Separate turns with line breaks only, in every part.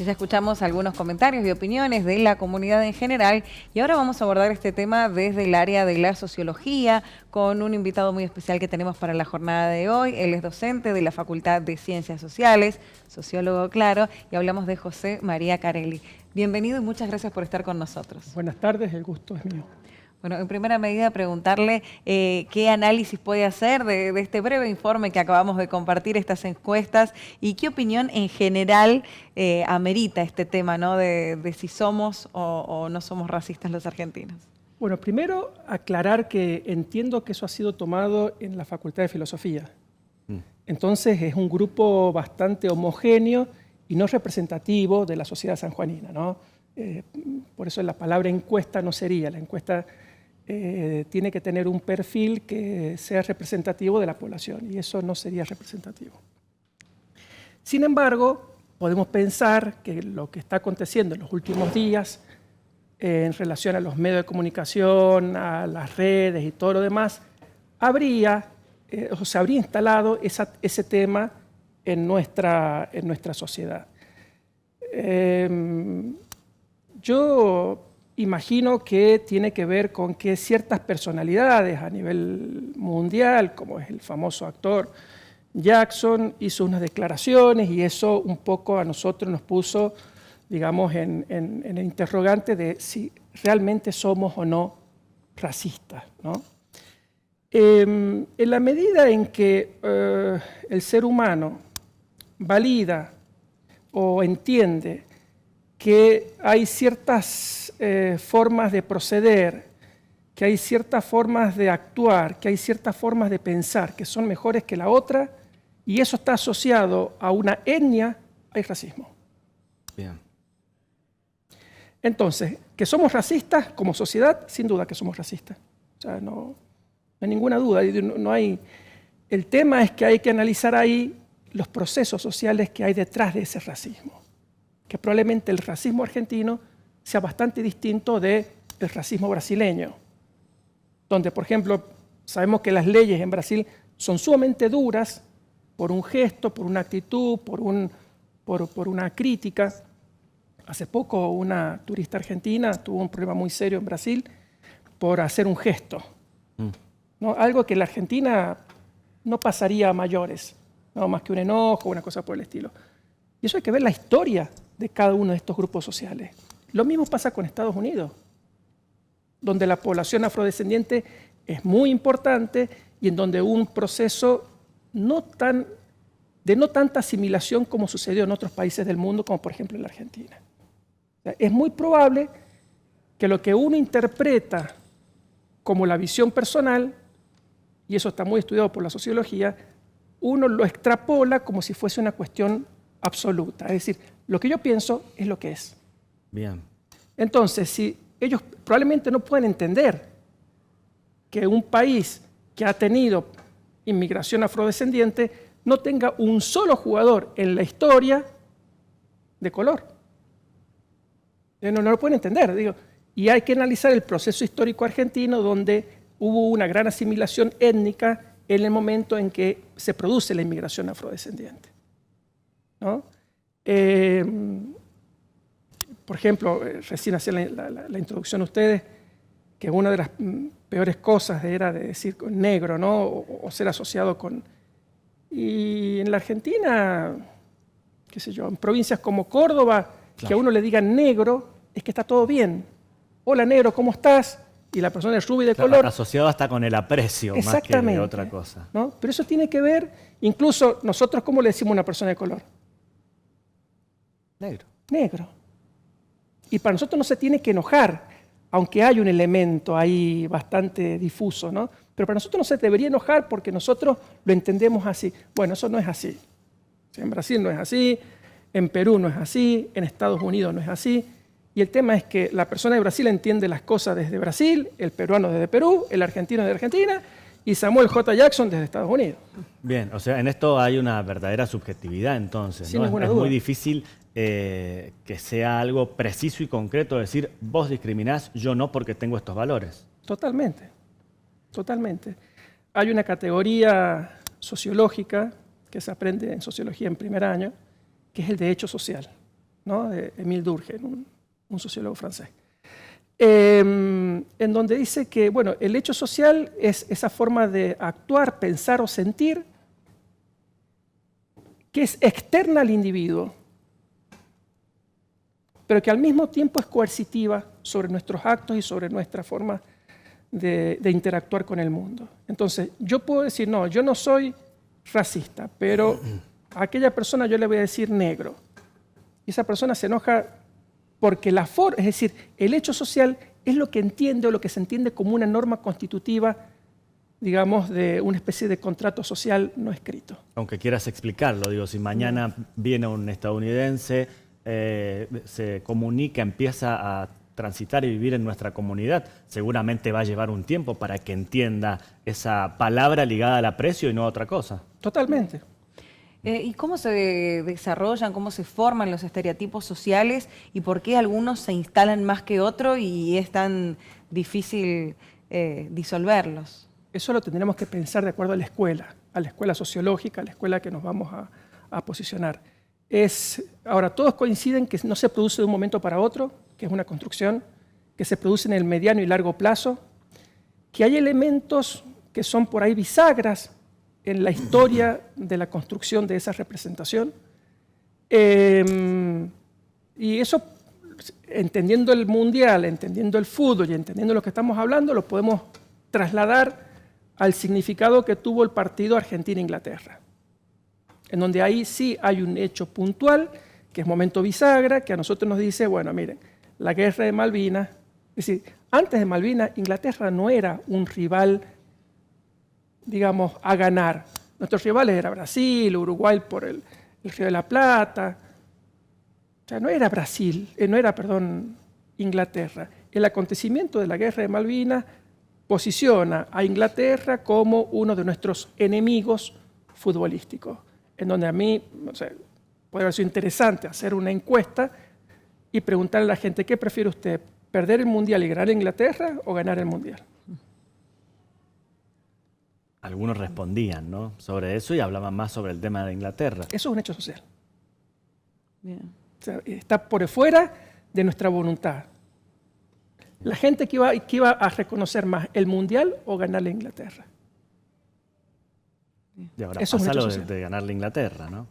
Ya escuchamos algunos comentarios y opiniones de la comunidad en general y ahora vamos a abordar este tema desde el área de la sociología con un invitado muy especial que tenemos para la jornada de hoy. Él es docente de la Facultad de Ciencias Sociales, sociólogo claro, y hablamos de José María Carelli. Bienvenido y muchas gracias por estar con nosotros.
Buenas tardes, el gusto es mío.
Bueno, en primera medida preguntarle qué análisis puede hacer de este breve informe que acabamos de compartir, estas encuestas, y qué opinión en general amerita este tema, ¿no? de si somos o no somos racistas los argentinos.
Bueno, primero aclarar que entiendo que eso ha sido tomado en la Facultad de Filosofía. Entonces es un grupo bastante homogéneo y no representativo de la sociedad sanjuanina, ¿no? Por eso la palabra encuesta no sería. La encuesta tiene que tener un perfil que sea representativo de la población y eso no sería representativo. Sin embargo, podemos pensar que lo que está aconteciendo en los últimos días en relación a los medios de comunicación, a las redes y todo lo demás, se habría instalado ese tema en nuestra sociedad. Yo imagino que tiene que ver con que ciertas personalidades a nivel mundial, como es el famoso actor Jackson, hizo unas declaraciones y eso un poco a nosotros nos puso, digamos, en el interrogante de si realmente somos o no racistas, ¿no? En la medida en que el ser humano valida o entiende que hay ciertas formas de proceder, que hay ciertas formas de actuar, que hay ciertas formas de pensar que son mejores que la otra, y eso está asociado a una etnia, hay racismo.
Bien.
Entonces, que somos racistas como sociedad, sin duda que somos racistas. O sea, no hay ninguna duda. El tema es que hay que analizar ahí los procesos sociales que hay detrás de ese racismo, que probablemente el racismo argentino sea bastante distinto del racismo brasileño, donde, por ejemplo, sabemos que las leyes en Brasil son sumamente duras por un gesto, por una actitud, por una crítica. Hace poco una turista argentina tuvo un problema muy serio en Brasil por hacer un gesto, ¿no? Algo que en la Argentina no pasaría a mayores, no más que un enojo, una cosa por el estilo. Y eso hay que ver la historia de cada uno de estos grupos sociales. Lo mismo pasa con Estados Unidos, donde la población afrodescendiente es muy importante y en donde hubo un proceso de no tanta asimilación como sucedió en otros países del mundo, como por ejemplo en la Argentina. O sea, es muy probable que lo que uno interpreta como la visión personal, y eso está muy estudiado por la sociología, uno lo extrapola como si fuese una cuestión absoluta. Es decir, lo que yo pienso es lo que es.
Bien.
Entonces, si ellos probablemente no pueden entender que un país que ha tenido inmigración afrodescendiente no tenga un solo jugador en la historia de color. No lo pueden entender, digo. Y hay que analizar el proceso histórico argentino donde hubo una gran asimilación étnica en el momento en que se produce la inmigración afrodescendiente, ¿no? Por ejemplo, recién hacían la introducción a ustedes, que una de las peores cosas era de decir negro, ¿no? O ser asociado con... Y en la Argentina, qué sé yo, en provincias como Córdoba, claro, que a uno le digan negro, es que está todo bien. Hola negro, ¿cómo estás? Y la persona es rubia de color.
Asociado hasta con el aprecio, más que de otra cosa.
¿No? Pero eso tiene que ver, incluso nosotros, ¿cómo le decimos a una persona de color?
Negro.
Negro. Y para nosotros no se tiene que enojar, aunque hay un elemento ahí bastante difuso, ¿no? Pero para nosotros no se debería enojar porque nosotros lo entendemos así. Bueno, eso no es así. En Brasil no es así, en Perú no es así, en Estados Unidos no es así. Y el tema es que la persona de Brasil entiende las cosas desde Brasil, el peruano desde Perú, el argentino desde Argentina y Samuel J. Jackson desde Estados Unidos.
Bien, o sea, en esto hay una verdadera subjetividad entonces,
Sin
¿no?
ninguna
Es
duda.
muy difícil que sea algo preciso y concreto, decir, vos discriminás, yo no porque tengo estos valores.
Totalmente, totalmente. Hay una categoría sociológica que se aprende en sociología en primer año, que es el de hecho social. ¿no? De Émile Durkheim, un sociólogo francés. En donde dice que bueno, el hecho social es esa forma de actuar, pensar o sentir que es externa al individuo, pero que al mismo tiempo es coercitiva sobre nuestros actos y sobre nuestra forma de interactuar con el mundo. Entonces, yo puedo decir, no, yo no soy racista, pero a aquella persona yo le voy a decir negro. Y esa persona se enoja porque la forma, es decir, el hecho social es lo que entiende o lo que se entiende como una norma constitutiva, digamos, de una especie de contrato social no escrito.
Aunque quieras explicarlo, digo, si mañana viene un estadounidense, se comunica, empieza a transitar y vivir en nuestra comunidad, seguramente va a llevar un tiempo para que entienda esa palabra ligada al aprecio y no a otra cosa.
Totalmente.
¿Y cómo se desarrollan, cómo se forman los estereotipos sociales y por qué algunos se instalan más que otros y es tan difícil disolverlos?
Eso lo tendremos que pensar de acuerdo a la escuela sociológica, a la escuela que nos vamos a posicionar. Ahora, todos coinciden que no se produce de un momento para otro, que es una construcción, que se produce en el mediano y largo plazo, que hay elementos que son por ahí bisagras en la historia de la construcción de esa representación. Y eso, entendiendo el mundial, entendiendo el fútbol y entendiendo lo que estamos hablando, lo podemos trasladar al significado que tuvo el partido Argentina-Inglaterra, en donde ahí sí hay un hecho puntual, que es momento bisagra, que a nosotros nos dice, bueno, miren, la guerra de Malvinas, es decir, antes de Malvinas, Inglaterra no era un rival, digamos, a ganar. Nuestros rivales eran Brasil, Uruguay por el Río de la Plata. O sea, no era Inglaterra. El acontecimiento de la guerra de Malvinas posiciona a Inglaterra como uno de nuestros enemigos futbolísticos, en donde a mí, puede haber sido interesante hacer una encuesta y preguntarle a la gente, ¿qué prefiere usted? ¿Perder el Mundial y ganar a Inglaterra o ganar el Mundial?
Algunos respondían, ¿no?, sobre eso y hablaban más sobre el tema de Inglaterra.
Eso es un hecho social.
Bien.
O sea, está por fuera de nuestra voluntad. La gente que iba a reconocer más, el Mundial o ganarle a Inglaterra.
Y ahora
eso
pasa
es un hecho
lo
social.
de ganarle a Inglaterra, ¿no?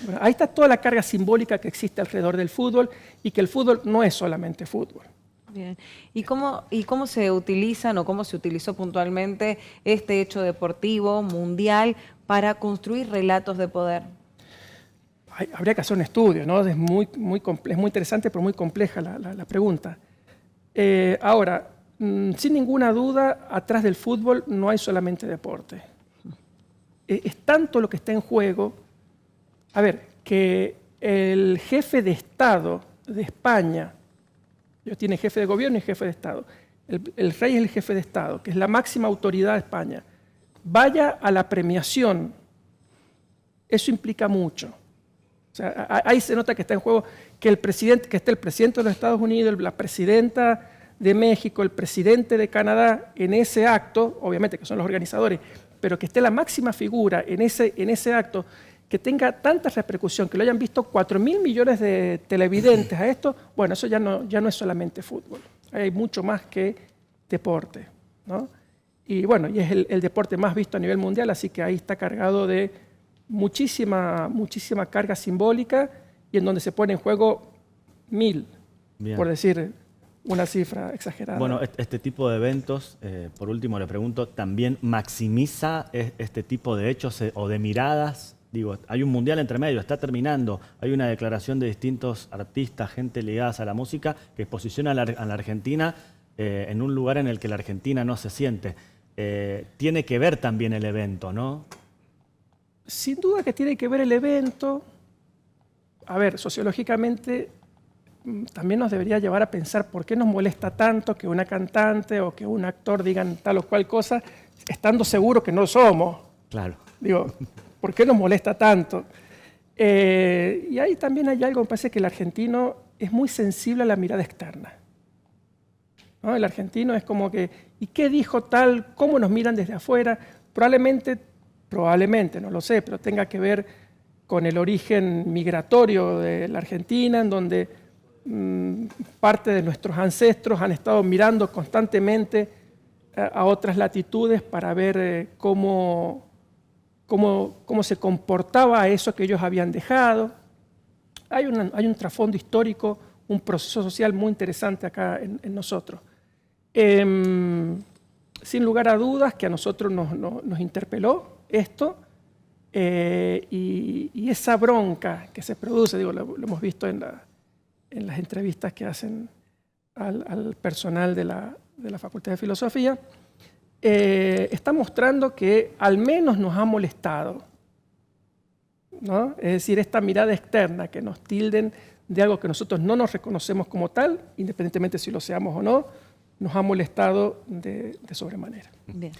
Bueno, ahí está toda la carga simbólica que existe alrededor del fútbol y que el fútbol no es solamente fútbol.
Bien. ¿Y cómo se utilizan o cómo se utilizó puntualmente este hecho deportivo mundial para construir relatos de poder?
Habría que hacer un estudio, ¿no? Es muy interesante, pero muy compleja la pregunta. Ahora, sin ninguna duda, atrás del fútbol no hay solamente deporte. Es tanto lo que está en juego. A ver, que el jefe de Estado de España, ellos tienen jefe de gobierno y jefe de Estado, el rey es el jefe de Estado, que es la máxima autoridad de España, vaya a la premiación, eso implica mucho. O sea, ahí se nota que está en juego que esté el presidente de los Estados Unidos, la presidenta de México, el presidente de Canadá en ese acto, obviamente que son los organizadores, pero que esté la máxima figura en ese acto, que tenga tanta repercusión, que lo hayan visto 4.000 millones de televidentes a esto, bueno, eso ya no es solamente fútbol, hay mucho más que deporte, ¿no? Y bueno, y es el deporte más visto a nivel mundial, así que ahí está cargado de muchísima carga simbólica y en donde se pone en juego 1.000,
Bien.
por decir una cifra exagerada.
Bueno, este tipo de eventos, por último le pregunto, ¿también maximiza este tipo de hechos o de miradas? Digo, hay un mundial entre medio, está terminando, hay una declaración de distintos artistas, gente ligadas a la música, que posiciona a la Argentina en un lugar en el que la Argentina no se siente. Tiene que ver también el evento, ¿no?
Sin duda que tiene que ver el evento. A ver, sociológicamente también nos debería llevar a pensar por qué nos molesta tanto que una cantante o que un actor digan tal o cual cosa, estando seguros que no lo somos.
Claro.
Digo, ¿por qué nos molesta tanto? Y ahí también hay algo, me parece que el argentino es muy sensible a la mirada externa, ¿no? El argentino es como que, ¿y qué dijo tal? ¿Cómo nos miran desde afuera? Probablemente, no lo sé, pero tenga que ver con el origen migratorio de la Argentina, en donde parte de nuestros ancestros han estado mirando constantemente a otras latitudes para ver cómo se comportaba eso que ellos habían dejado. Hay un trasfondo histórico, un proceso social muy interesante acá en nosotros. Sin lugar a dudas que a nosotros nos interpeló esto, y esa bronca que se produce, digo, lo hemos visto en las entrevistas que hacen al personal de la Facultad de Filosofía, está mostrando que al menos nos ha molestado, ¿no? Es decir, esta mirada externa, que nos tilden de algo que nosotros no nos reconocemos como tal, independientemente si lo seamos o no, nos ha molestado de sobremanera.
Bien.